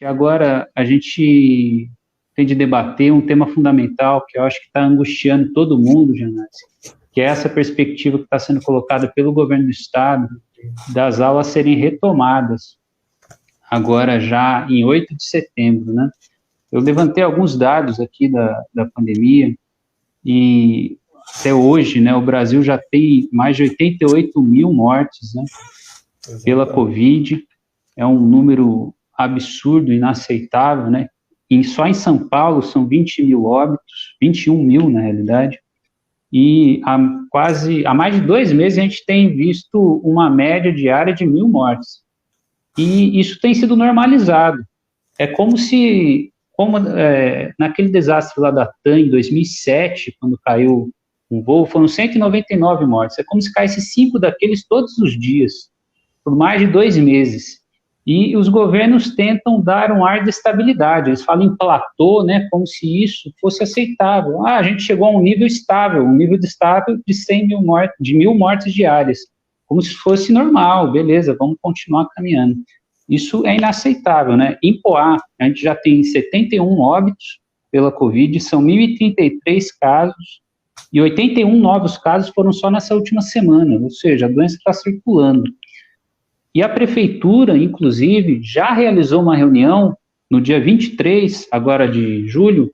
E agora a gente tem de debater um tema fundamental que eu acho que está angustiando todo mundo, Janassi, que é essa perspectiva que está sendo colocada pelo governo do Estado das aulas serem retomadas agora já em 8 de setembro, né? Eu levantei alguns dados aqui da pandemia e até hoje, né, o Brasil já tem mais de 88 mil mortes, né, pela Covid. É um número absurdo, inaceitável, né? E só em São Paulo são 20 mil óbitos, 21 mil na realidade, e há mais de 2 meses a gente tem visto uma média diária de 1.000 mortes. E isso tem sido normalizado. É como se, naquele desastre lá da TAM em 2007, quando caiu um voo, foram 199 mortes. É como se caísse 5 daqueles todos os dias, por mais de 2 meses. E os governos tentam dar um ar de estabilidade. Eles falam em platô, né, como se isso fosse aceitável. A gente chegou a um nível estável, um nível de estável de 100 mil mortes, de 1.000 mortes diárias, como se fosse normal, beleza, vamos continuar caminhando. Isso é inaceitável, né? Em Poá, a gente já tem 71 óbitos pela Covid, são 1.033 casos, e 81 novos casos foram só nessa última semana, ou seja, a doença está circulando. E a prefeitura, inclusive, já realizou uma reunião no dia 23, agora de julho,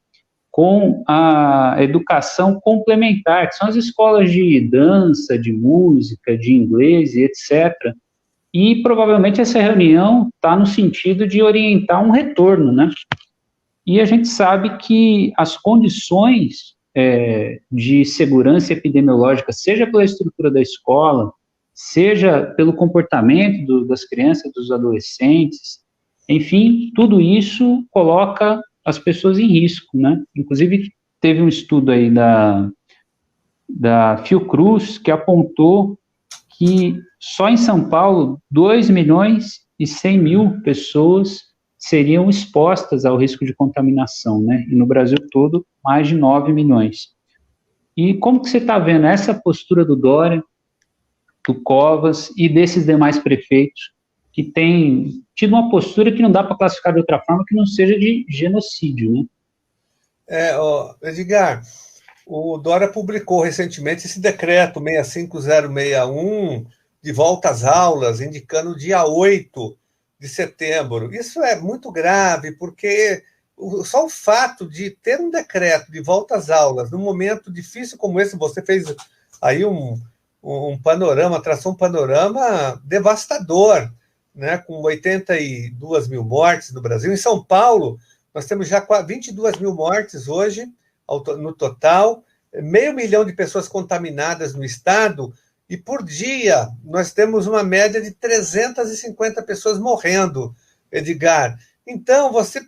com a educação complementar, que são as escolas de dança, de música, de inglês e etc. E provavelmente essa reunião está no sentido de orientar um retorno, né? E a gente sabe que as condições de segurança epidemiológica, seja pela estrutura da escola, seja pelo comportamento das crianças, dos adolescentes, enfim, tudo isso coloca as pessoas em risco, né? Inclusive, teve um estudo aí da Fiocruz que apontou que só em São Paulo 2.100.000 pessoas seriam expostas ao risco de contaminação, né? E no Brasil todo, mais de 9 milhões. E como que você está vendo essa postura do Dória, do Covas e desses demais prefeitos que têm tido uma postura que não dá para classificar de outra forma que não seja de genocídio, né? Edgar, o Dória publicou recentemente esse decreto 65061 de volta às aulas, indicando o dia 8 de setembro. Isso é muito grave, porque só o fato de ter um decreto de volta às aulas, num momento difícil como esse, você fez aí um panorama, traçou um panorama devastador, né, com 82 mil mortes no Brasil. Em São Paulo, nós temos já 22 mil mortes hoje, no total, 500.000 de pessoas contaminadas no estado, e por dia nós temos uma média de 350 pessoas morrendo, Edgar. Então, você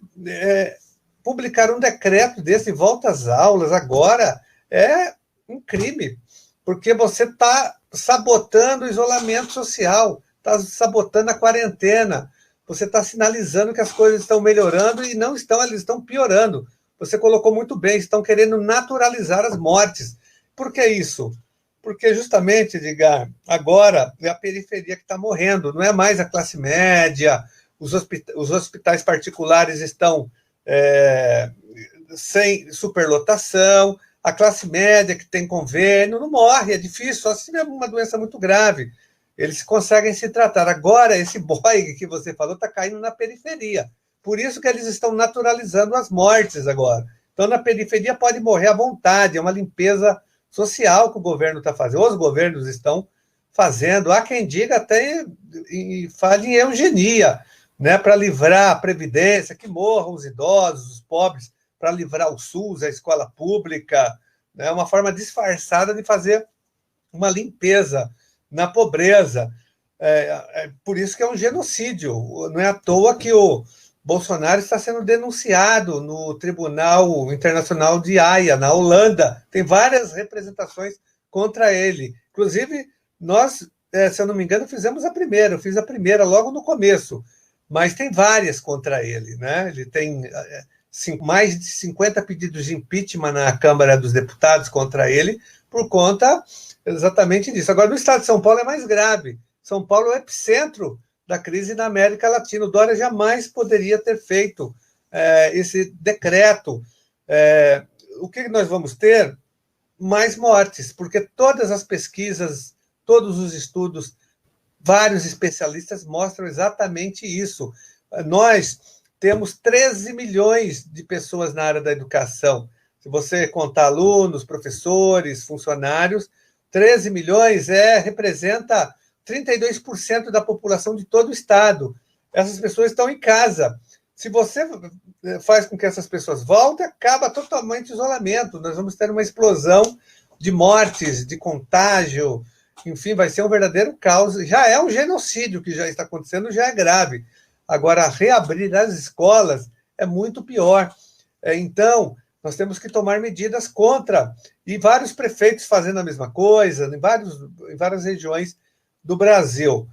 publicar um decreto desse, volta às aulas, agora, é um crime, porque você está sabotando o isolamento social, está sabotando a quarentena, você está sinalizando que as coisas estão melhorando e não estão, elas estão piorando. Você colocou muito bem, estão querendo naturalizar as mortes. Por que isso? Porque justamente, Edgar, agora é a periferia que está morrendo, não é mais a classe média, os hospitais particulares estão sem superlotação, a classe média que tem convênio não morre, é difícil, só se tiver uma doença muito grave. Eles conseguem se tratar. Agora, esse boi que você falou está caindo na periferia. Por isso que eles estão naturalizando as mortes agora. Então, na periferia pode morrer à vontade, é uma limpeza social que o governo está fazendo, os governos estão fazendo. Há quem diga até e fale em eugenia, né, para livrar a Previdência, que morram os idosos, os pobres, para livrar o SUS, a escola pública. É uma forma disfarçada de fazer uma limpeza na pobreza. Por isso que é um genocídio. Não é à toa que o Bolsonaro está sendo denunciado no Tribunal Internacional de Haia, na Holanda. Tem várias representações contra ele. Inclusive, nós, se eu não me engano, fizemos a primeira. Eu fiz a primeira logo no começo. Mas tem várias contra ele, né? Ele tem mais de 50 pedidos de impeachment na Câmara dos Deputados contra ele, por conta exatamente disso. Agora, no estado de São Paulo é mais grave. São Paulo é o epicentro da crise na América Latina. O Dória jamais poderia ter feito esse decreto. O que nós vamos ter? Mais mortes, porque todas as pesquisas, todos os estudos, vários especialistas mostram exatamente isso. Nós temos 13 milhões de pessoas na área da educação. Se você contar alunos, professores, funcionários, 13 milhões representa 32% da população de todo o estado. Essas pessoas estão em casa. Se você faz com que essas pessoas voltem, acaba totalmente o isolamento. Nós vamos ter uma explosão de mortes, de contágio, enfim, vai ser um verdadeiro caos. Já é um genocídio que já está acontecendo, já é grave. Agora, reabrir as escolas é muito pior. Então, nós temos que tomar medidas contra. E vários prefeitos fazendo a mesma coisa, em várias regiões do Brasil.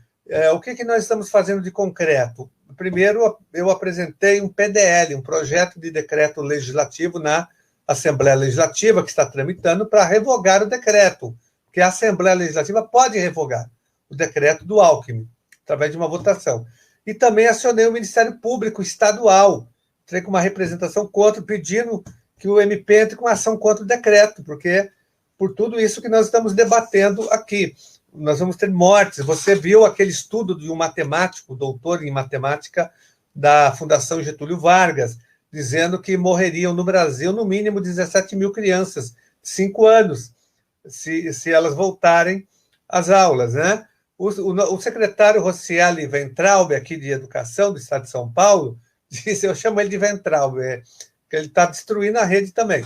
O que nós estamos fazendo de concreto? Primeiro, eu apresentei um PDL, um projeto de decreto legislativo na Assembleia Legislativa, que está tramitando, para revogar o decreto, porque a Assembleia Legislativa pode revogar o decreto do Alckmin, através de uma votação. E também acionei o Ministério Público Estadual, entrei com uma representação contra, pedindo que o MP entre com ação contra o decreto, porque por tudo isso que nós estamos debatendo aqui. Nós vamos ter mortes. Você viu aquele estudo de um matemático, doutor em matemática, da Fundação Getúlio Vargas, dizendo que morreriam no Brasil, no mínimo, 17 mil crianças, de 5 anos, se elas voltarem às aulas, né? O secretário Rocieli Weintraub, aqui de Educação do Estado de São Paulo, disse, eu chamo ele de Weintraub, que ele está destruindo a rede também.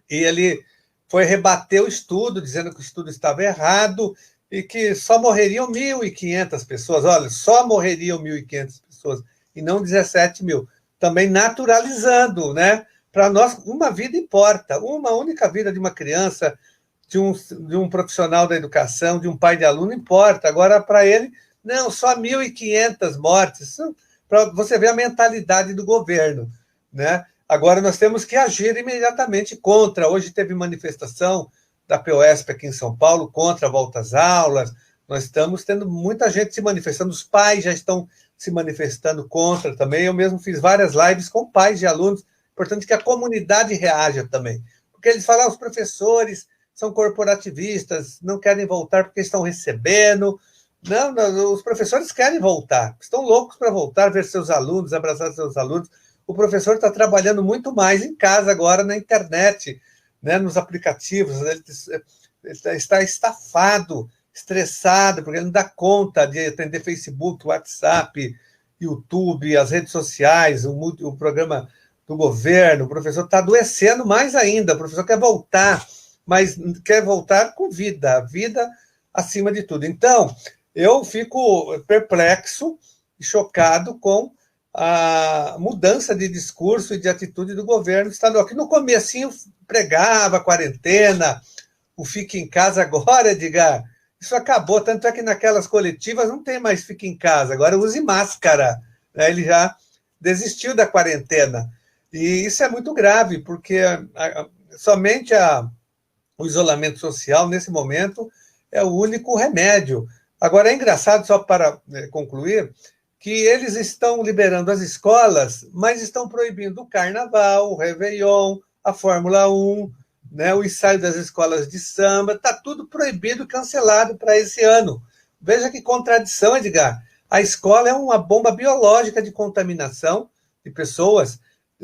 E ele foi rebater o estudo, dizendo que o estudo estava errado e que só morreriam 1.500 pessoas. Olha, só morreriam 1.500 pessoas e não 17 mil. Também naturalizando, né? Para nós, uma vida importa. Uma única vida de uma criança, de um profissional da educação, de um pai de aluno, importa. Agora, para ele, não, só 1.500 mortes. Para você ver a mentalidade do governo, né? Agora, nós temos que agir imediatamente contra. Hoje teve manifestação da POSP aqui em São Paulo contra a volta às aulas. Nós estamos tendo muita gente se manifestando. Os pais já estão se manifestando contra também. Eu mesmo fiz várias lives com pais de alunos. Importante que a comunidade reaja também. Porque eles falam, os professores são corporativistas, não querem voltar porque estão recebendo. Não, os professores querem voltar. Estão loucos para voltar, ver seus alunos, abraçar seus alunos. O professor está trabalhando muito mais em casa agora, na internet, né, nos aplicativos. Ele está estafado, estressado, porque ele não dá conta de atender Facebook, WhatsApp, YouTube, as redes sociais, o programa do governo. O professor está adoecendo mais ainda. O professor quer voltar, mas quer voltar com vida, a vida acima de tudo. Então, eu fico perplexo e chocado com a mudança de discurso e de atitude do governo estadual, que no comecinho pregava a quarentena, o fique em casa agora, Edgar, isso acabou, tanto é que naquelas coletivas não tem mais fique em casa, agora use máscara, né? Ele já desistiu da quarentena, e isso é muito grave, porque somente o isolamento social, nesse momento, é o único remédio. Agora, é engraçado, só para concluir, que eles estão liberando as escolas, mas estão proibindo o carnaval, o Réveillon, a Fórmula 1, né, o ensaio das escolas de samba, está tudo proibido, cancelado para esse ano. Veja que contradição, Edgar. A escola é uma bomba biológica de contaminação de pessoas.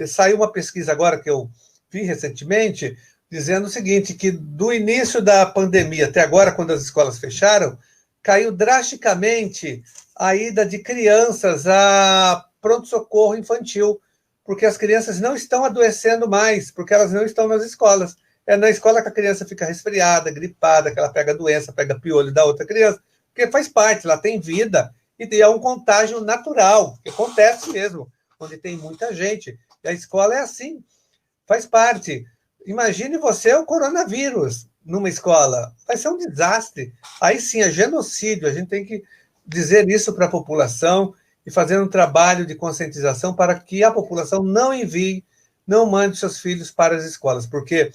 Saiu uma pesquisa agora que eu vi recentemente, dizendo o seguinte, que do início da pandemia até agora, quando as escolas fecharam, caiu drasticamente a ida de crianças a pronto-socorro infantil, porque as crianças não estão adoecendo mais, porque elas não estão nas escolas. É na escola que a criança fica resfriada, gripada, que ela pega doença, pega piolho da outra criança, porque faz parte, ela tem vida, e é um contágio natural, que acontece mesmo, onde tem muita gente. E a escola é assim, faz parte. Imagine você o coronavírus numa escola, vai ser um desastre. Aí sim, é genocídio, a gente tem que dizer isso para a população e fazer um trabalho de conscientização para que a população não envie, não mande seus filhos para as escolas, porque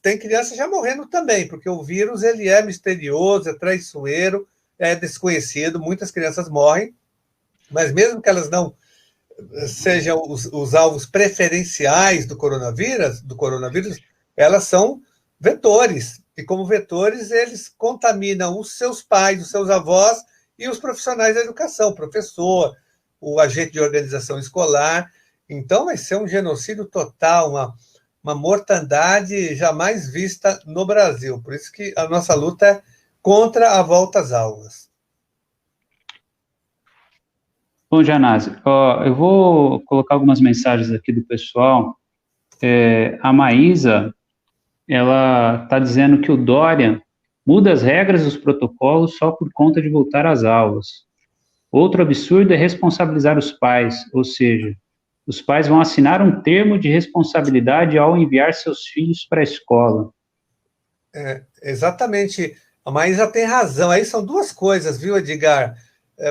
tem criança já morrendo também, porque o vírus ele é misterioso, é traiçoeiro, é desconhecido, muitas crianças morrem, mas mesmo que elas não sejam os alvos preferenciais do coronavírus, elas são vetores, e como vetores eles contaminam os seus pais, os seus avós e os profissionais da educação, o professor, o agente de organização escolar. Então vai ser um genocídio total, uma mortandade jamais vista no Brasil. Por isso que a nossa luta é contra a volta às aulas. Bom, Janase, eu vou colocar algumas mensagens aqui do pessoal. A Maísa, ela está dizendo que o Dória muda as regras dos protocolos só por conta de voltar às aulas. Outro absurdo é responsabilizar os pais, ou seja, os pais vão assinar um termo de responsabilidade ao enviar seus filhos para a escola. Exatamente. A Maísa tem razão. Aí são duas coisas, viu, Edgar?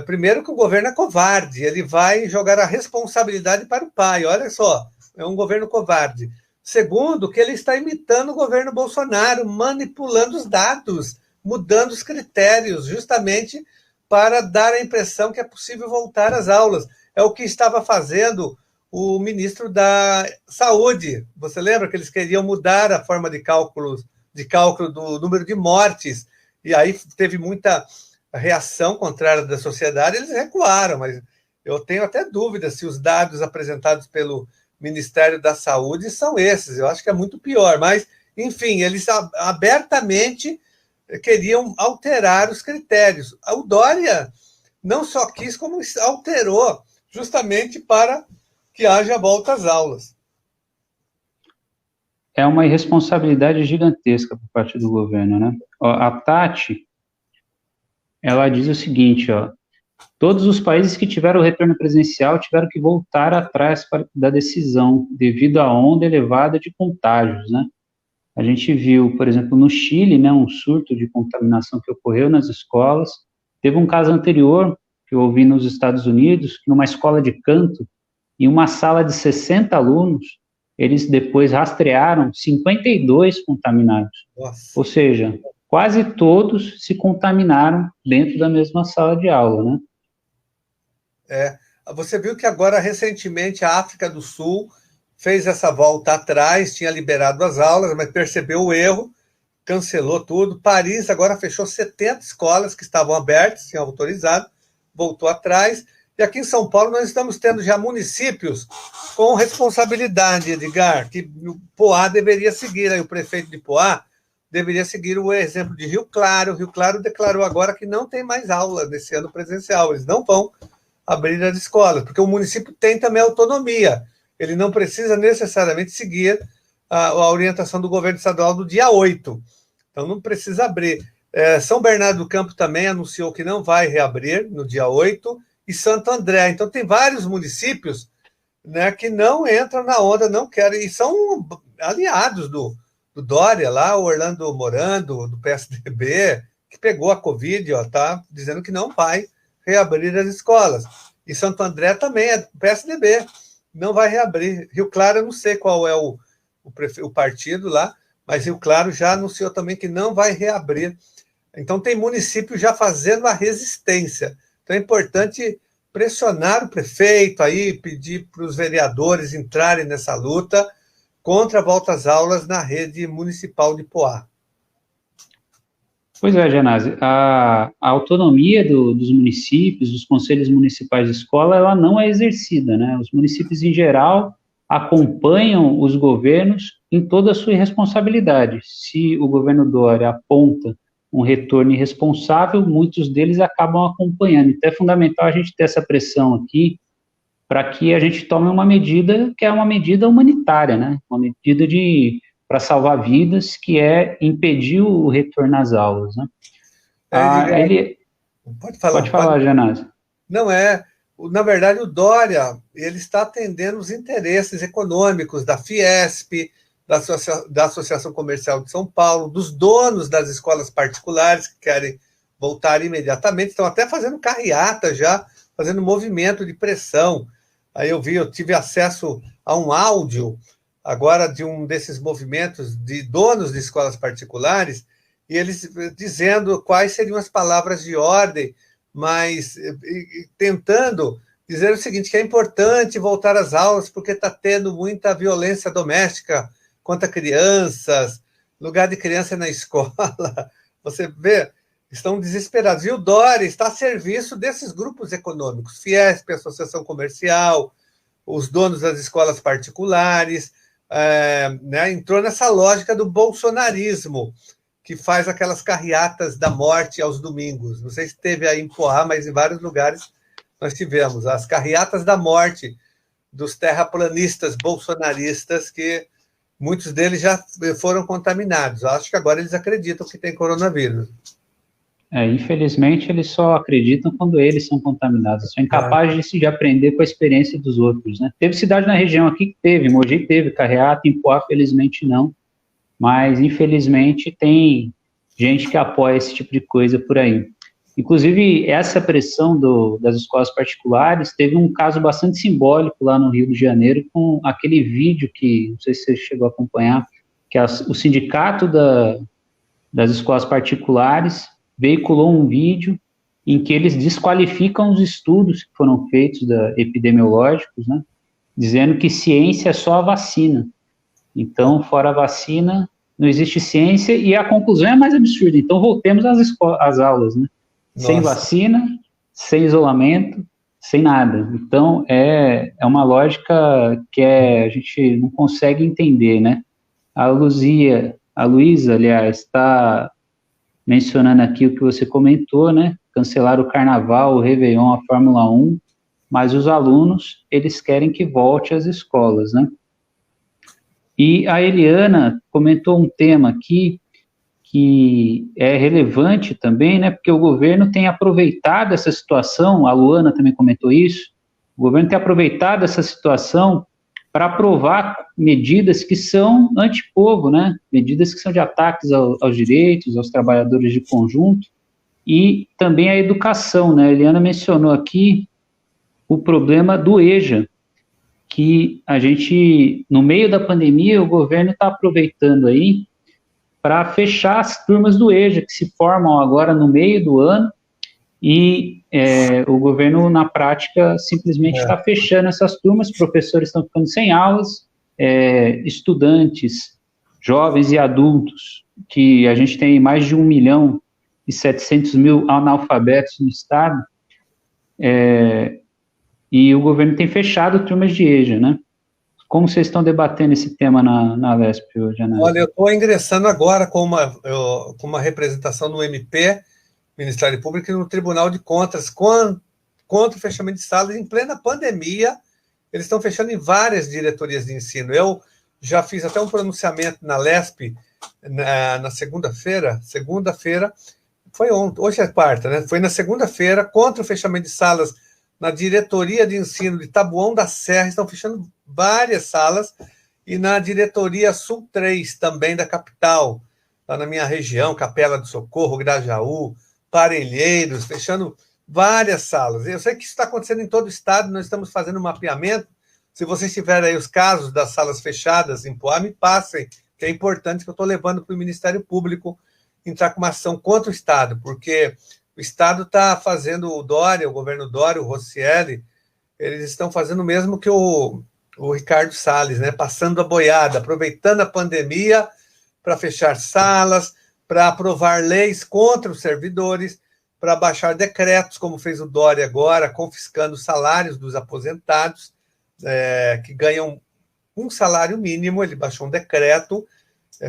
Primeiro que o governo é covarde, ele vai jogar a responsabilidade para o pai. Olha só, é um governo covarde. Segundo, que ele está imitando o governo Bolsonaro, manipulando os dados, mudando os critérios, justamente para dar a impressão que é possível voltar às aulas. É o que estava fazendo o ministro da Saúde. Você lembra que eles queriam mudar a forma de cálculo do número de mortes, e aí teve muita reação contrária da sociedade, eles recuaram, mas eu tenho até dúvidas se os dados apresentados pelo Ministério da Saúde são esses. Eu acho que é muito pior, mas, enfim, eles abertamente queriam alterar os critérios. O Dória não só quis, como alterou, justamente para que haja volta às aulas. É uma irresponsabilidade gigantesca por parte do governo, né? A Tati, ela diz o seguinte, todos os países que tiveram o retorno presencial tiveram que voltar atrás da decisão, devido à onda elevada de contágios, né? A gente viu, por exemplo, no Chile, né, um surto de contaminação que ocorreu nas escolas. Teve um caso anterior, que eu ouvi nos Estados Unidos, que numa escola de canto, em uma sala de 60 alunos, eles depois rastrearam 52 contaminados. Nossa. Ou seja, quase todos se contaminaram dentro da mesma sala de aula, né? Você viu que agora, recentemente, a África do Sul fez essa volta atrás, tinha liberado as aulas, mas percebeu o erro, cancelou tudo. Paris agora fechou 70 escolas que estavam abertas, tinham autorizado, voltou atrás. E aqui em São Paulo nós estamos tendo já municípios com responsabilidade, Edgar, que o Poá deveria seguir, aí o prefeito de Poá deveria seguir o exemplo de Rio Claro. Rio Claro declarou agora que não tem mais aula nesse ano presencial, eles não vão abrir as escolas, porque o município tem também autonomia, ele não precisa necessariamente seguir a orientação do governo estadual do dia 8, então não precisa abrir. São Bernardo do Campo também anunciou que não vai reabrir no dia 8, e Santo André. Então tem vários municípios, né, que não entram na onda, não querem, e são aliados do Dória lá, o Orlando Morando, do PSDB, que pegou a Covid, tá dizendo que não vai reabrir as escolas. E Santo André também é PSDB, não vai reabrir. Rio Claro, eu não sei qual é o partido lá, mas Rio Claro já anunciou também que não vai reabrir. Então tem município já fazendo a resistência. Então é importante pressionar o prefeito aí, pedir para os vereadores entrarem nessa luta contra a volta às aulas na rede municipal de Poá. Pois é, Janase, a autonomia dos municípios, dos conselhos municipais de escola, ela não é exercida, né? Os municípios, em geral, acompanham os governos em toda a sua irresponsabilidade. Se o governo Dória aponta um retorno irresponsável, muitos deles acabam acompanhando. Então, é fundamental a gente ter essa pressão aqui para que a gente tome uma medida que é uma medida humanitária, né? Uma medida para salvar vidas, que é impedir o retorno às aulas, né? Pode falar, Janase. Não na verdade, o Dória, ele está atendendo os interesses econômicos da Fiesp, da Associação Comercial de São Paulo, dos donos das escolas particulares que querem voltar imediatamente, estão até fazendo carreata já, fazendo movimento de pressão. Aí eu tive acesso a um áudio agora de um desses movimentos de donos de escolas particulares, e eles dizendo quais seriam as palavras de ordem, mas tentando dizer o seguinte, que é importante voltar às aulas porque está tendo muita violência doméstica contra crianças, lugar de criança na escola. Você vê, estão desesperados. E o Dória está a serviço desses grupos econômicos, Fiesp, Associação Comercial, os donos das escolas particulares, né, entrou nessa lógica do bolsonarismo, que faz aquelas carreatas da morte aos domingos. Não sei se teve aí em Poá, mas em vários lugares nós tivemos as carreatas da morte dos terraplanistas bolsonaristas, que muitos deles já foram contaminados. Acho que agora eles acreditam que tem coronavírus. Infelizmente, eles só acreditam quando eles são contaminados. São incapazes de aprender com a experiência dos outros, né? Teve cidade na região aqui que teve, Mogi teve carreata, em Poá, felizmente não. Mas, infelizmente, tem gente que apoia esse tipo de coisa por aí. Inclusive, essa pressão das escolas particulares teve um caso bastante simbólico lá no Rio de Janeiro, com aquele vídeo que, não sei se você chegou a acompanhar, que o sindicato das escolas particulares veiculou um vídeo em que eles desqualificam os estudos que foram feitos epidemiológicos, né, dizendo que ciência é só a vacina. Então, fora a vacina, não existe ciência, e a conclusão é mais absurda. Então, voltemos às aulas, né? Nossa. Sem vacina, sem isolamento, sem nada. Então, é uma lógica que a gente não consegue entender, né? A Luísa, aliás, está mencionando aqui o que você comentou, né? Cancelar o Carnaval, o Réveillon, a Fórmula 1, mas os alunos, eles querem que volte às escolas, né? E a Eliana comentou um tema aqui que é relevante também, né? Porque o governo tem aproveitado essa situação, a Luana também comentou isso, o governo tem aproveitado essa situação para aprovar medidas que são antipovo, né? Medidas que são de ataques aos direitos, aos trabalhadores de conjunto, e também a educação, né? A Eliana mencionou aqui o problema do EJA, que a gente, no meio da pandemia, o governo está aproveitando aí para fechar as turmas do EJA, que se formam agora no meio do ano, e o governo, na prática, simplesmente está fechando essas turmas, professores estão ficando sem aulas, estudantes, jovens e adultos, que a gente tem mais de 1.700.000 analfabetos no estado, e o governo tem fechado turmas de EJA, né? Como vocês estão debatendo esse tema na LESP hoje, Ana? Olha, eu estou ingressando agora com uma representação no MP, Ministério Público, e no Tribunal de Contas, contra o fechamento de salas em plena pandemia. Eles estão fechando em várias diretorias de ensino. Eu já fiz até um pronunciamento na LESP na segunda-feira, foi ontem, hoje é quarta, né? Foi na segunda-feira, contra o fechamento de salas na diretoria de ensino de Taboão da Serra, estão fechando várias salas, e na diretoria Sul 3, também da capital, lá na minha região, Capela do Socorro, Grajaú, Parelheiros, fechando várias salas. Eu sei que isso está acontecendo em todo o estado, nós estamos fazendo um mapeamento. Se vocês tiverem aí os casos das salas fechadas em Poá, me passem, que é importante, que eu estou levando para o Ministério Público entrar com uma ação contra o estado, porque o estado está fazendo, o governo Dória, o Roscielli, eles estão fazendo o mesmo que o Ricardo Salles, né? Passando a boiada, aproveitando a pandemia para fechar salas, para aprovar leis contra os servidores, para baixar decretos, como fez o Dória agora, confiscando os salários dos aposentados, que ganham um salário mínimo. Ele baixou um decreto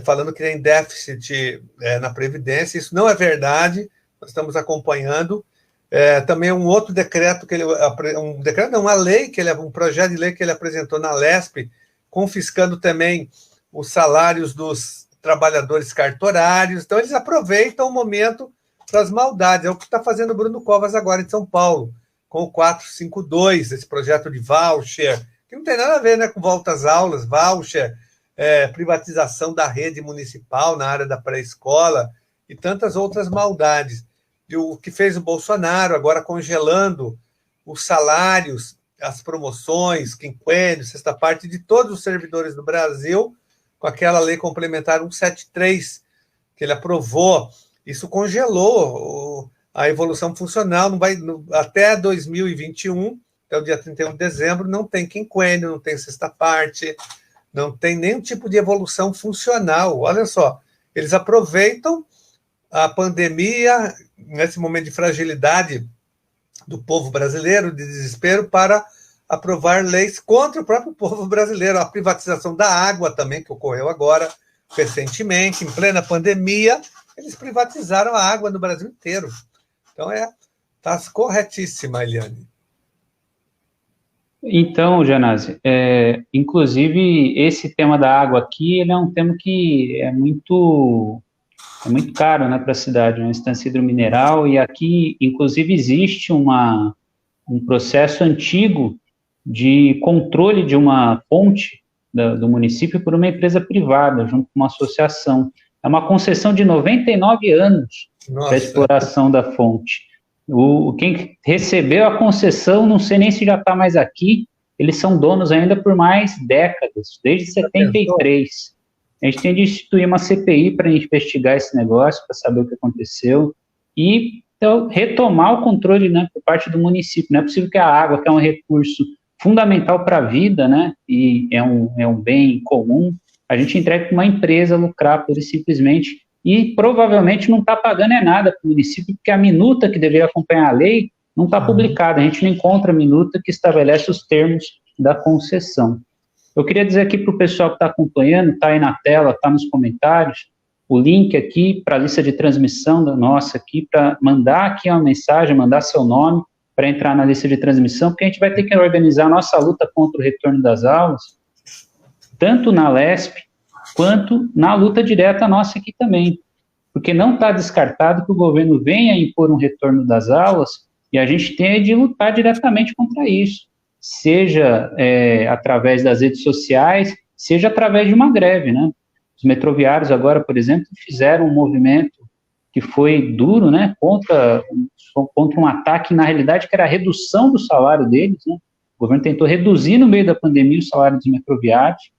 falando que tem déficit na Previdência. Isso não é verdade, nós estamos acompanhando. Também um outro decreto, uma lei, um projeto de lei que ele apresentou na LESP, confiscando também os salários dos trabalhadores cartorários. Então, eles aproveitam o momento para as maldades. É o que está fazendo o Bruno Covas agora em São Paulo, com o 452, esse projeto de voucher, que não tem nada a ver, né, com volta às aulas, voucher, privatização da rede municipal na área da pré-escola e tantas outras maldades. E o que fez o Bolsonaro, agora congelando os salários, as promoções, quinquênios, sexta parte de todos os servidores do Brasil, com aquela lei complementar 173 que ele aprovou, isso congelou a evolução funcional, até 2021, até o dia 31 de dezembro, não tem quinquênio, não tem sexta parte, não tem nenhum tipo de evolução funcional. Olha só, eles aproveitam a pandemia, nesse momento de fragilidade do povo brasileiro, de desespero, para aprovar leis contra o próprio povo brasileiro. A privatização da água também, que ocorreu agora, recentemente, em plena pandemia, eles privatizaram a água no Brasil inteiro. Então, está corretíssima, Eliane. Então, Janase, inclusive, esse tema da água aqui, ele é um tema que é muito caro, né, para a cidade, uma instância hidromineral, e aqui, inclusive, existe um processo antigo de controle de uma fonte do município por uma empresa privada, junto com uma associação. É uma concessão de 99 anos para a exploração da fonte. Quem recebeu a concessão, não sei nem se já está mais aqui, eles são donos ainda por mais décadas, desde 73. A gente tem de instituir uma CPI para investigar esse negócio, para saber o que aconteceu, e então, retomar o controle, né, por parte do município. Não é possível que a água, que é um recurso fundamental para a vida, né, e é um bem comum, a gente entregue para uma empresa lucrar pura e simplesmente, e provavelmente não está pagando nada para o município, porque a minuta que deveria acompanhar a lei não está publicada, a gente não encontra a minuta que estabelece os termos da concessão. Eu queria dizer aqui para o pessoal que está acompanhando, está aí na tela, está nos comentários, o link aqui para a lista de transmissão da nossa aqui, para mandar aqui uma mensagem, mandar seu nome, para entrar na lista de transmissão, porque a gente vai ter que organizar a nossa luta contra o retorno das aulas, tanto na LESP, quanto na luta direta nossa aqui também, porque não está descartado que o governo venha impor um retorno das aulas, e a gente tem de lutar diretamente contra isso, seja através das redes sociais, seja através de uma greve, né? Os metroviários agora, por exemplo, fizeram um movimento que foi duro, né, contra um ataque, na realidade, que era a redução do salário deles, né? O governo tentou reduzir no meio da pandemia o salário dos metroviários.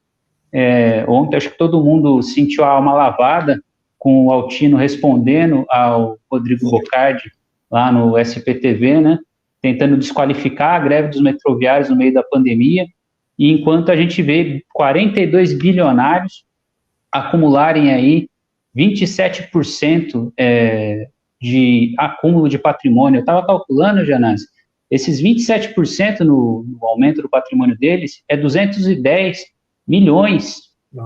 Ontem, acho que todo mundo sentiu a alma lavada com o Altino respondendo ao Rodrigo Bocardi, lá no SPTV, né, tentando desqualificar a greve dos metroviários no meio da pandemia, e enquanto a gente vê 42 bilionários acumularem aí 27% de acúmulo de patrimônio. Eu estava calculando, Janase, esses 27% no aumento do patrimônio deles é 210 milhões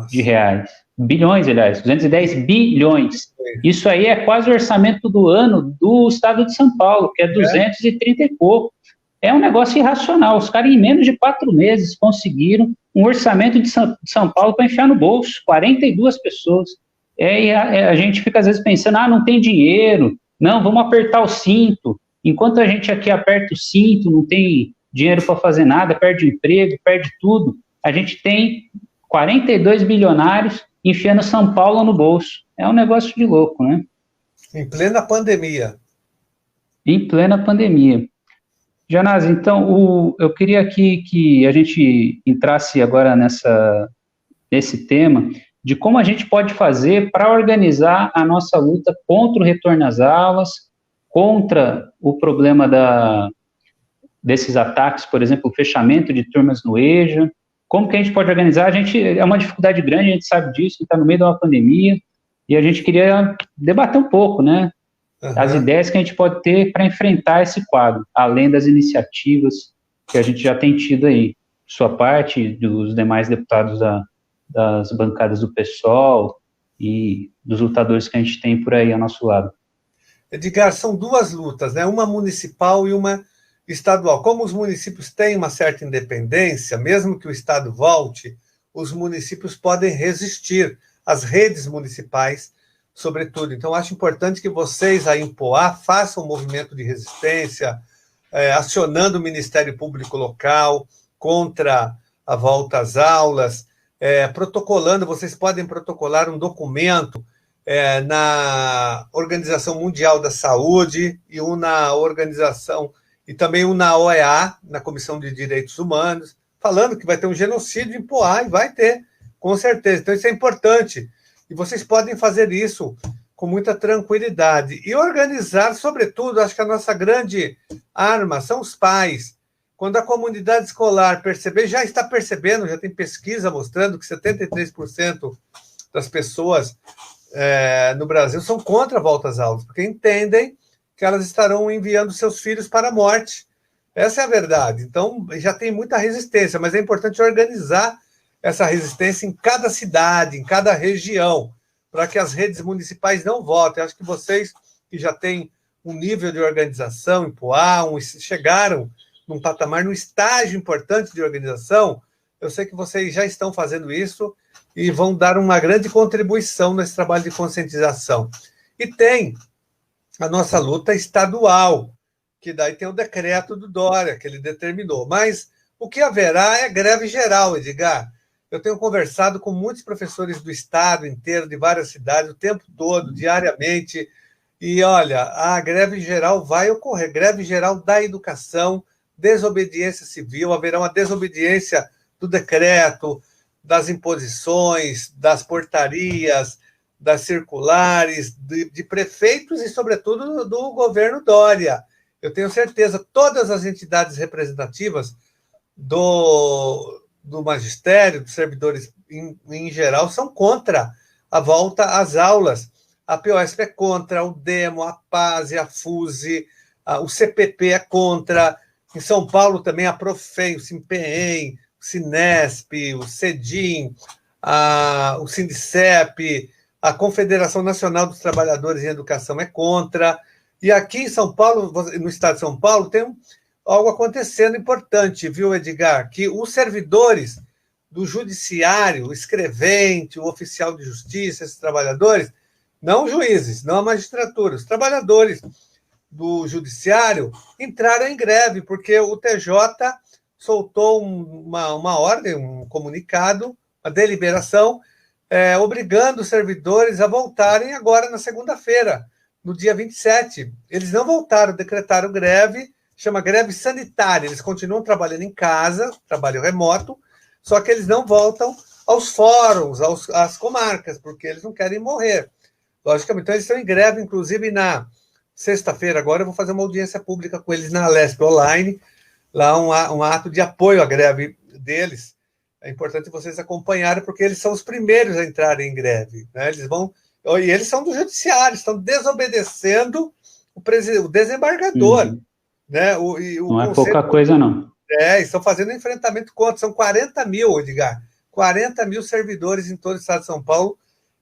de reais. Bilhões, aliás, 210 bilhões. Isso aí é quase o orçamento do ano do estado de São Paulo, que é 230 e pouco. É um negócio irracional. Os caras, em menos de 4 meses, conseguiram um orçamento de São Paulo para enfiar no bolso, 42 pessoas. E a gente fica, às vezes, pensando, não tem dinheiro, não, vamos apertar o cinto. Enquanto a gente aqui aperta o cinto, não tem dinheiro para fazer nada, perde o emprego, perde tudo, a gente tem 42 bilionários enfiando São Paulo no bolso. É um negócio de louco, né? Em plena pandemia. Em plena pandemia. Janase, então, eu queria aqui que a gente entrasse agora nesse tema de como a gente pode fazer para organizar a nossa luta contra o retorno às aulas, contra o problema desses ataques, por exemplo, o fechamento de turmas no EJA. Como que a gente pode organizar? É uma dificuldade grande, a gente sabe disso, está no meio de uma pandemia, e a gente queria debater um pouco, né? As ideias que a gente pode ter para enfrentar esse quadro, além das iniciativas que a gente já tem tido aí, sua parte, dos demais deputados das bancadas do PSOL e dos lutadores que a gente tem por aí ao nosso lado. Edgar, são duas lutas, né? Uma municipal e uma estadual. Como os municípios têm uma certa independência, mesmo que o Estado volte, os municípios podem resistir às redes municipais, sobretudo. Então, acho importante que vocês, aí em Poá, façam um movimento de resistência, acionando o Ministério Público Local contra a volta às aulas, protocolando, vocês podem protocolar um documento na Organização Mundial da Saúde e um na organização, e também um na OEA, na Comissão de Direitos Humanos, falando que vai ter um genocídio em Poá, e vai ter, com certeza. Então, isso é importante. E vocês podem fazer isso com muita tranquilidade. E organizar, sobretudo, acho que a nossa grande arma são os pais. Quando a comunidade escolar perceber, já está percebendo, já tem pesquisa mostrando que 73% das pessoas no Brasil são contra a volta às aulas, porque entendem que elas estarão enviando seus filhos para a morte. Essa é a verdade. Então, já tem muita resistência, mas é importante organizar essa resistência em cada cidade, em cada região, para que as redes municipais não votem. Acho que vocês, que já têm um nível de organização em Poá, chegaram num patamar, num estágio importante de organização, eu sei que vocês já estão fazendo isso e vão dar uma grande contribuição nesse trabalho de conscientização. E tem a nossa luta estadual, que daí tem o decreto do Dória, que ele determinou. Mas o que haverá é greve geral, Edgar. Eu tenho conversado com muitos professores do estado inteiro, de várias cidades, o tempo todo, diariamente, e olha, a greve geral vai ocorrer, greve geral da educação, desobediência civil, haverá uma desobediência do decreto, das imposições, das portarias, das circulares, de prefeitos e, sobretudo, do governo Dória. Eu tenho certeza, todas as entidades representativas do magistério, dos servidores em geral, são contra a volta às aulas. A POSP é contra, o DEMO, a PASE, a FUSE, o CPP é contra. Em São Paulo também a Profem, o Simpem, o Sinesp, o CEDIM, o Sindicep, a Confederação Nacional dos Trabalhadores em Educação é contra. E aqui em São Paulo, no estado de São Paulo, tem algo acontecendo importante, viu, Edgar? Que os servidores do judiciário, o escrevente, o oficial de justiça, esses trabalhadores, não juízes, não a magistratura, os trabalhadores do judiciário entraram em greve, porque o TJ soltou uma ordem, um comunicado, uma deliberação, obrigando os servidores a voltarem agora na segunda-feira, no dia 27. Eles não voltaram, decretaram greve, chama greve sanitária. Eles continuam trabalhando em casa, trabalho remoto, só que eles não voltam aos fóruns, às comarcas, porque eles não querem morrer. Logicamente, então eles estão em greve, inclusive na sexta-feira agora eu vou fazer uma audiência pública com eles na Lesp Online, lá um ato de apoio à greve deles. É importante vocês acompanharem, porque eles são os primeiros a entrarem em greve, né? E eles são do judiciário, estão desobedecendo o desembargador. Né? Não é pouca coisa, não. Estão fazendo enfrentamento contra. São 40 mil, Edgar. 40 mil servidores em todo o estado de São Paulo,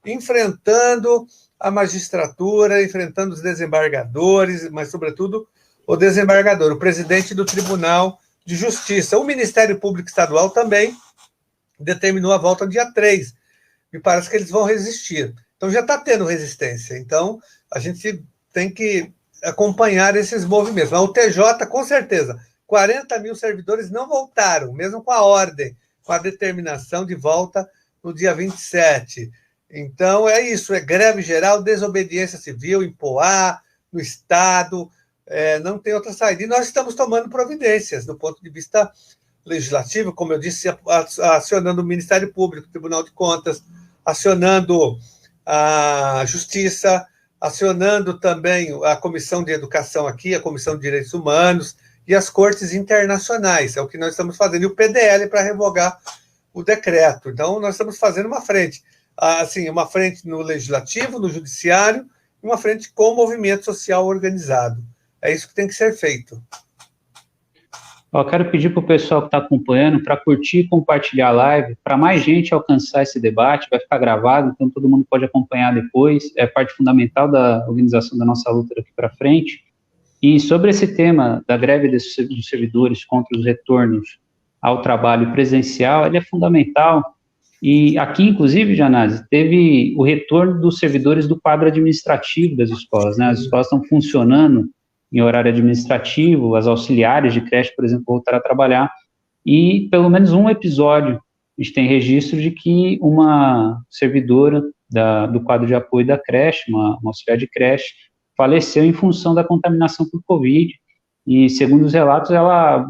enfrentando a magistratura, enfrentando os desembargadores, mas, sobretudo, o desembargador, o presidente do Tribunal de Justiça. O Ministério Público Estadual também determinou a volta no dia 3. Me parece que eles vão resistir. Então, já está tendo resistência. Então, a gente tem que acompanhar esses movimentos. Mas o TJ, com certeza, 40 mil servidores não voltaram, mesmo com a ordem, com a determinação de volta no dia 27. Então, é isso, é greve geral, desobediência civil em Poá, no Estado, não tem outra saída. E nós estamos tomando providências do ponto de vista legislativo, como eu disse, acionando o Ministério Público, o Tribunal de Contas, acionando a Justiça, acionando também a Comissão de Educação aqui, a Comissão de Direitos Humanos e as Cortes Internacionais. É o que nós estamos fazendo. E o PDL para revogar o decreto. Então, nós estamos fazendo uma frente. Assim, uma frente no Legislativo, no Judiciário, e uma frente com o movimento social organizado. É isso que tem que ser feito. Eu quero pedir para o pessoal que está acompanhando para curtir e compartilhar a live, para mais gente alcançar esse debate, vai ficar gravado, então todo mundo pode acompanhar depois, é parte fundamental da organização da nossa luta daqui para frente. E sobre esse tema da greve dos servidores contra os retornos ao trabalho presencial, ele é fundamental, e aqui, inclusive, Janase, teve o retorno dos servidores do quadro administrativo das escolas, né? As escolas estão funcionando em horário administrativo, as auxiliares de creche, por exemplo, voltaram a trabalhar, e pelo menos um episódio, a gente tem registro de que uma servidora do quadro de apoio da creche, uma auxiliar de creche, faleceu em função da contaminação por Covid, e segundo os relatos, ela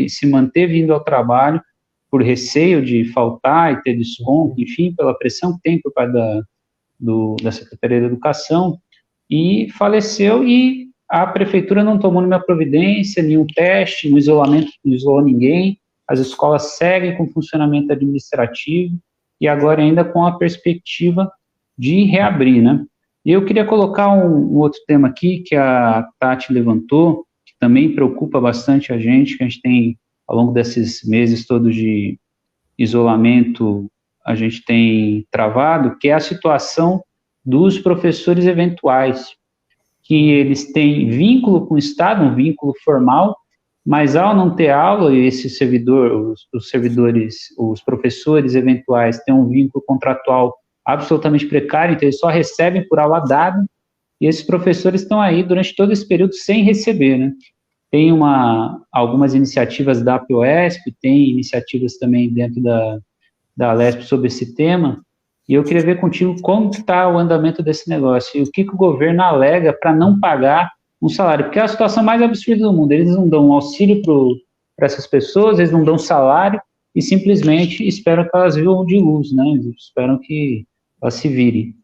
se manteve indo ao trabalho por receio de faltar e ter desconto, enfim, pela pressão que tem por parte da Secretaria da Educação, e faleceu, e a prefeitura não tomou nenhuma providência, nenhum teste, no isolamento, não isolou ninguém, as escolas seguem com funcionamento administrativo, e agora ainda com a perspectiva de reabrir, né? E eu queria colocar um outro tema aqui, que a Tati levantou, que também preocupa bastante a gente, que a gente tem, ao longo desses meses todos de isolamento, a gente tem travado, que é a situação dos professores eventuais, que eles têm vínculo com o Estado, um vínculo formal, mas ao não ter aula, esse servidor, os servidores, os professores eventuais têm um vínculo contratual absolutamente precário, então eles só recebem por aula dada, e esses professores estão aí durante todo esse período sem receber, né? Tem algumas iniciativas da APOESP, tem iniciativas também dentro da Lesp sobre esse tema, e eu queria ver contigo como está o andamento desse negócio, e o que o governo alega para não pagar um salário, porque é a situação mais absurda do mundo, eles não dão um auxílio para essas pessoas, eles não dão salário, e simplesmente esperam que elas vivam de luz, né? Esperam que elas se virem.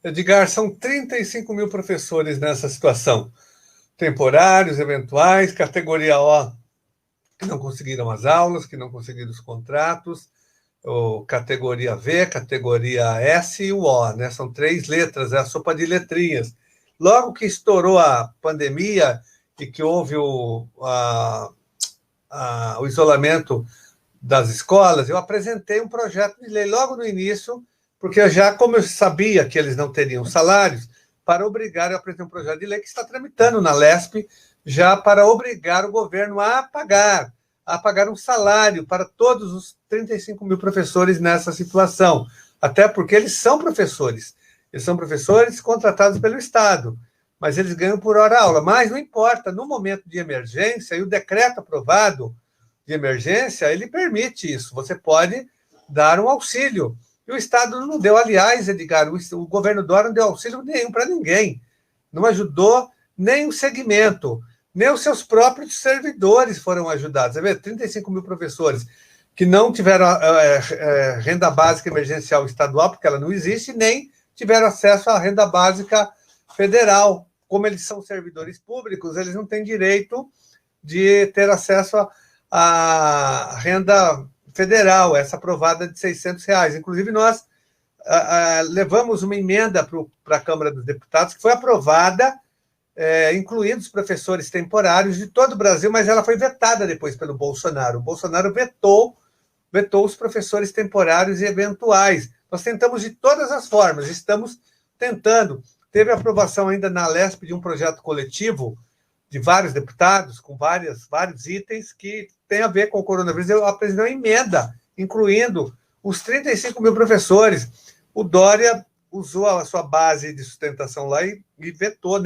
Edgar, são 35 mil professores nessa situação. Temporários, eventuais, categoria O, que não conseguiram as aulas, que não conseguiram os contratos, ou categoria V, categoria S e o O, né? São 3 letras, é a sopa de letrinhas. Logo que estourou a pandemia e que houve o isolamento das escolas, eu apresentei um projeto de lei logo no início, porque como eu sabia que eles não teriam salários, para obrigar, eu apresentei um projeto de lei que está tramitando na Lesp, já para obrigar o governo a pagar um salário para todos os 35 mil professores nessa situação, até porque eles são professores contratados pelo Estado, mas eles ganham por hora aula, mas não importa, no momento de emergência, e o decreto aprovado de emergência, ele permite isso, você pode dar um auxílio, e o Estado não deu, aliás, Edgar, o governo Dória não deu auxílio nenhum para ninguém, não ajudou nem o segmento, nem os seus próprios servidores foram ajudados. Você vê, 35 mil professores que não tiveram renda básica emergencial estadual, porque ela não existe, nem tiveram acesso à renda básica federal. Como eles são servidores públicos, eles não têm direito de ter acesso à renda federal, essa aprovada de R$600. Inclusive, nós levamos uma emenda para a Câmara dos Deputados, que foi aprovada, incluindo os professores temporários de todo o Brasil, mas ela foi vetada depois pelo Bolsonaro. O Bolsonaro vetou os professores temporários e eventuais. Nós tentamos de todas as formas, estamos tentando. Teve aprovação ainda na Lesp de um projeto coletivo de vários deputados, com vários itens que tem a ver com o coronavírus. Eu apresentei uma emenda, incluindo os 35 mil professores. O Dória usou a sua base de sustentação lá e vetou,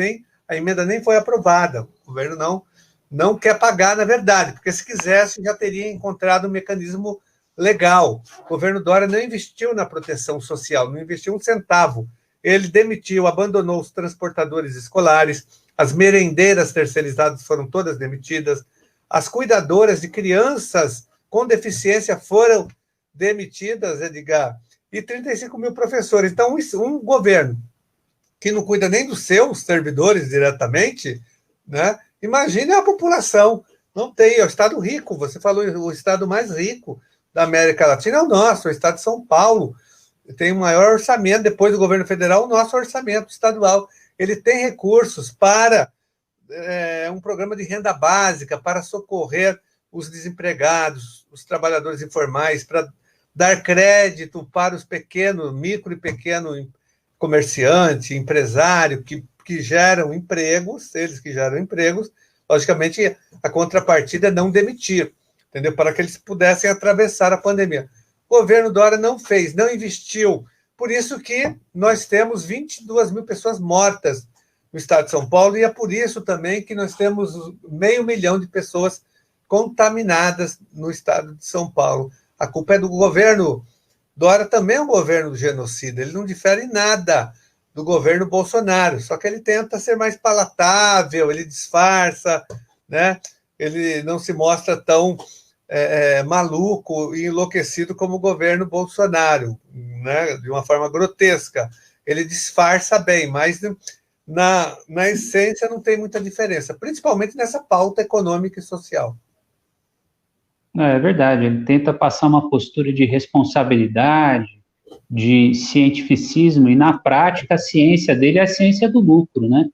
a emenda nem foi aprovada. O governo não quer pagar, na verdade, porque se quisesse já teria encontrado um mecanismo legal. O governo Dória não investiu na proteção social, não investiu um centavo. Ele demitiu, abandonou os transportadores escolares, as merendeiras terceirizadas foram todas demitidas, as cuidadoras de crianças com deficiência foram demitidas, Edgar, e 35 mil professores. Então, um governo que não cuida nem dos seus servidores diretamente, né? Imagine a população. Não tem, é o estado rico, você falou, o estado mais rico da América Latina é o nosso, o estado de São Paulo. Tem o maior orçamento, depois do governo federal, o nosso orçamento estadual. Ele tem recursos para um programa de renda básica, para socorrer os desempregados, os trabalhadores informais, para dar crédito para os micro e pequeno comerciante, empresário, que geram empregos, eles que geram empregos, logicamente a contrapartida é não demitir, entendeu? Para que eles pudessem atravessar a pandemia. O governo Dória não fez, não investiu. Por isso que nós temos 22 mil pessoas mortas no estado de São Paulo, e é por isso também que nós temos 500 mil de pessoas contaminadas no estado de São Paulo. A culpa é do governo Dória, também é um governo genocida, ele não difere em nada do governo Bolsonaro, só que ele tenta ser mais palatável, ele disfarça, né? Ele não se mostra tão maluco e enlouquecido como o governo Bolsonaro. né, de uma forma grotesca. Ele disfarça bem, mas na essência não tem muita diferença, principalmente nessa pauta econômica e social. É verdade, ele tenta passar uma postura de responsabilidade, de cientificismo, e na prática a ciência dele é a ciência do lucro, né?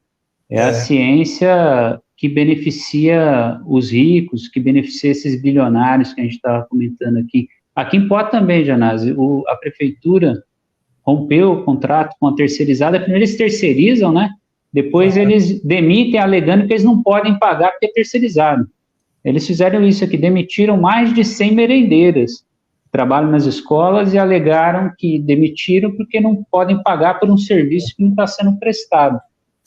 É a ciência que beneficia os ricos, que beneficia esses bilionários que a gente estava comentando aqui. Aqui em Poá também, Janase, a prefeitura rompeu o contrato com a terceirizada. Primeiro eles terceirizam, né? Depois eles demitem alegando que eles não podem pagar porque é terceirizado. Eles fizeram isso aqui, demitiram mais de 100 merendeiras, trabalham nas escolas, e alegaram que demitiram porque não podem pagar por um serviço que não está sendo prestado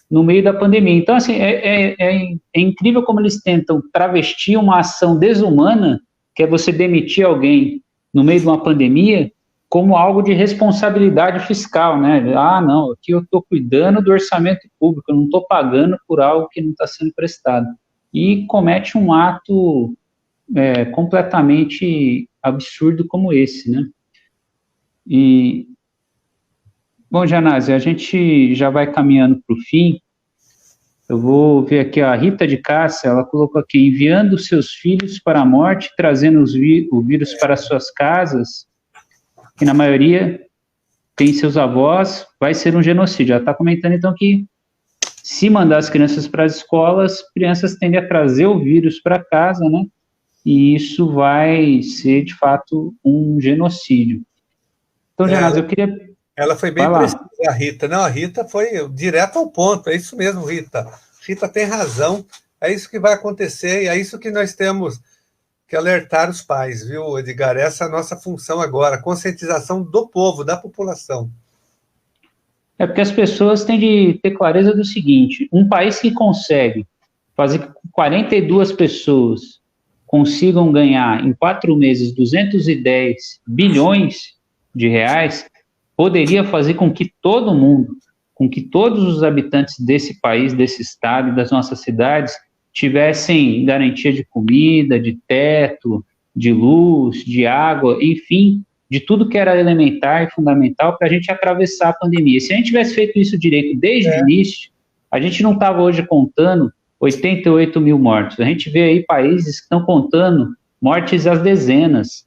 no meio da pandemia. Então, assim, é incrível como eles tentam travestir uma ação desumana, que é você demitir alguém no meio de uma pandemia, como algo de responsabilidade fiscal, né? Ah, não, aqui eu estou cuidando do orçamento público, eu não estou pagando por algo que não está sendo prestado. E comete um ato completamente absurdo como esse, né? E, bom, Janase, a gente já vai caminhando para o fim. Eu vou ver aqui a Rita de Cássia, ela colocou aqui: enviando seus filhos para a morte, trazendo o vírus para suas casas, que na maioria tem seus avós, vai ser um genocídio. Ela está comentando, então, que se mandar as crianças para as escolas, crianças tendem a trazer o vírus para casa, né? E isso vai ser, de fato, um genocídio. Então, Janase, eu queria... Ela foi bem precisa, a Rita. Não, a Rita foi direto ao ponto. É isso mesmo, Rita. Rita tem razão. É isso que vai acontecer e é isso que nós temos que alertar os pais, viu, Edgar? Essa é a nossa função agora, conscientização do povo, da população. É porque as pessoas têm de ter clareza do seguinte: um país que consegue fazer com que 42 pessoas consigam ganhar em 4 meses 210 bilhões de reais, poderia fazer com que todo mundo, com que todos os habitantes desse país, desse estado e das nossas cidades tivessem garantia de comida, de teto, de luz, de água, enfim, de tudo que era elementar e fundamental para a gente atravessar a pandemia. Se a gente tivesse feito isso direito desde o início, a gente não estava hoje contando 88 mil mortos. A gente vê aí países que estão contando mortes às dezenas,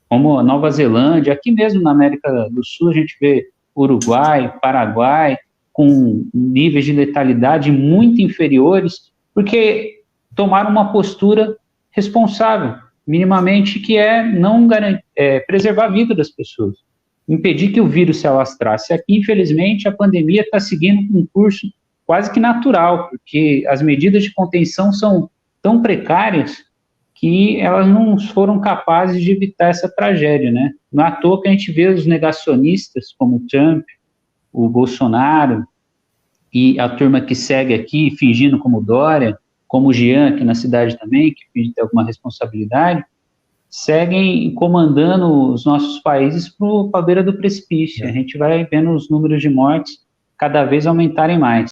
como a Nova Zelândia. Aqui mesmo na América do Sul a gente vê Uruguai, Paraguai, com níveis de letalidade muito inferiores, porque tomaram uma postura responsável, minimamente, que é não preservar a vida das pessoas, impedir que o vírus se alastrasse. Aqui, infelizmente, a pandemia está seguindo um curso quase que natural, porque as medidas de contenção são tão precárias que elas não foram capazes de evitar essa tragédia, né? Não é à toa que a gente vê os negacionistas, como o Trump, o Bolsonaro, e a turma que segue aqui, fingindo como Dória, como o Jean, aqui na cidade também, que finge ter alguma responsabilidade, seguem comandando os nossos países para a beira do precipício. A gente vai vendo os números de mortes cada vez aumentarem mais.